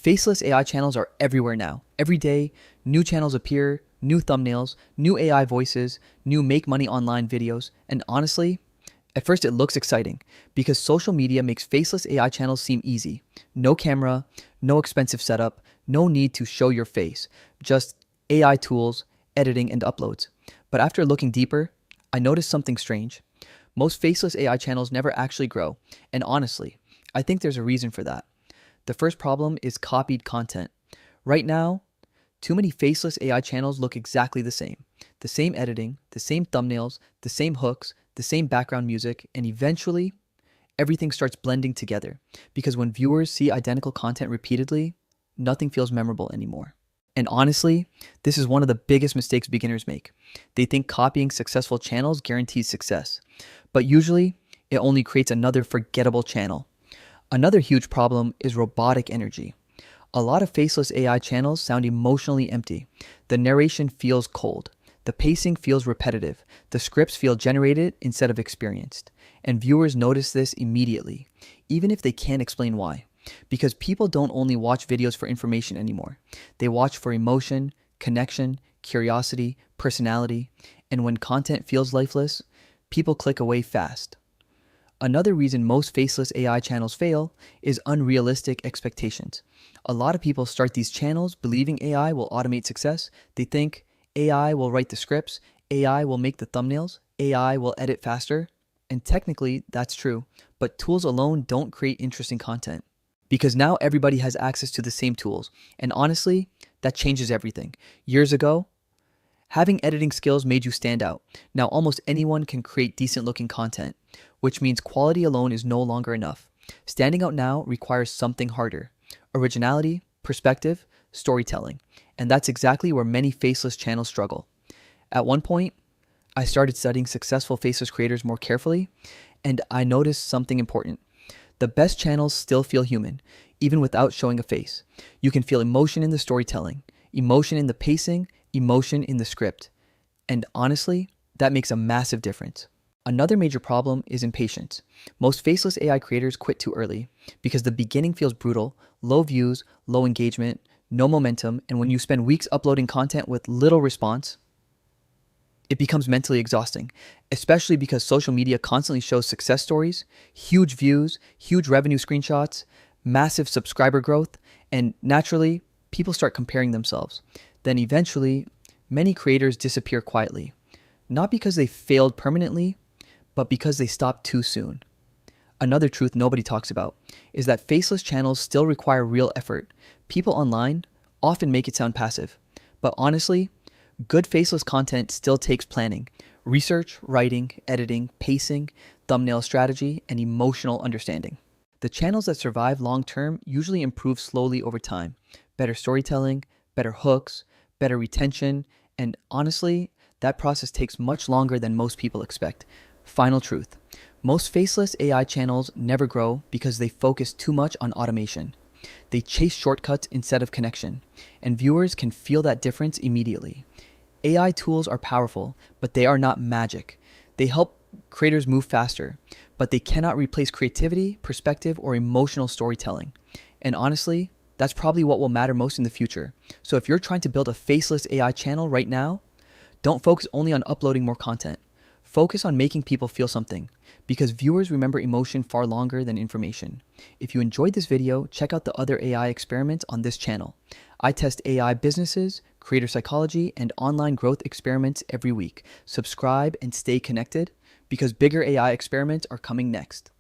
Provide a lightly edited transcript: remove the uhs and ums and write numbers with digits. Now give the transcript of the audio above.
Faceless AI channels are everywhere now. Every day, new channels appear, new thumbnails, new AI voices, new make money online videos, and honestly, at first it looks exciting because social media makes faceless AI channels seem easy. No camera, no expensive setup, no need to show your face, just AI tools, editing, and uploads. But after looking deeper, I noticed something strange. Most faceless AI channels never actually grow, and honestly, I think there's a reason for that. The first problem is copied content. Right now, too many faceless AI channels look exactly the same. The same editing, the same thumbnails, the same hooks, the same background music, and eventually, everything starts blending together. Because when viewers see identical content repeatedly, nothing feels memorable anymore. And honestly, this is one of the biggest mistakes beginners make. They think copying successful channels guarantees success. But usually, it only creates another forgettable channel. Another huge problem is robotic energy. A lot of faceless AI channels sound emotionally empty. The narration feels cold. The pacing feels repetitive. The scripts feel generated instead of experienced. And viewers notice this immediately, even if they can't explain why. Because people don't only watch videos for information anymore. They watch for emotion, connection, curiosity, personality. And when content feels lifeless, people click away fast. Another reason most faceless AI channels fail is unrealistic expectations. A lot of people start these channels believing AI will automate success. They think AI will write the scripts, AI will make the thumbnails, AI will edit faster. And technically, that's true, but tools alone don't create interesting content. Because now everybody has access to the same tools. And honestly, that changes everything. Years ago, having editing skills made you stand out. Now almost anyone can create decent looking content, which means quality alone is no longer enough. Standing out now requires something harder: originality, perspective, storytelling. And that's exactly where many faceless channels struggle. At one point, I started studying successful faceless creators more carefully, and I noticed something important. The best channels still feel human, even without showing a face. You can feel emotion in the storytelling, emotion in the pacing, emotion in the script. And honestly, that makes a massive difference. Another major problem is impatience. Most faceless AI creators quit too early because the beginning feels brutal, low views, low engagement, no momentum, and when you spend weeks uploading content with little response, it becomes mentally exhausting, especially because social media constantly shows success stories, huge views, huge revenue screenshots, massive subscriber growth, and naturally, people start comparing themselves. Then eventually, many creators disappear quietly, not because they failed permanently, but because they stopped too soon. Another truth nobody talks about is that faceless channels still require real effort. People online often make it sound passive, but honestly, good faceless content still takes planning, research, writing, editing, pacing, thumbnail strategy, and emotional understanding. The channels that survive long term usually improve slowly over time. Better storytelling, better hooks, better retention, and honestly, that process takes much longer than most people expect. Final truth: most faceless AI channels never grow because they focus too much on automation. They chase shortcuts instead of connection, and viewers can feel that difference immediately. AI tools are powerful, but they are not magic. They help creators move faster, but they cannot replace creativity, perspective, or emotional storytelling. And honestly, that's probably what will matter most in the future. So if you're trying to build a faceless AI channel right now, don't focus only on uploading more content. Focus on making people feel something, because viewers remember emotion far longer than information. If you enjoyed this video, check out the other AI experiments on this channel. I test AI businesses, creator psychology, and online growth experiments every week. Subscribe and stay connected, because bigger AI experiments are coming next.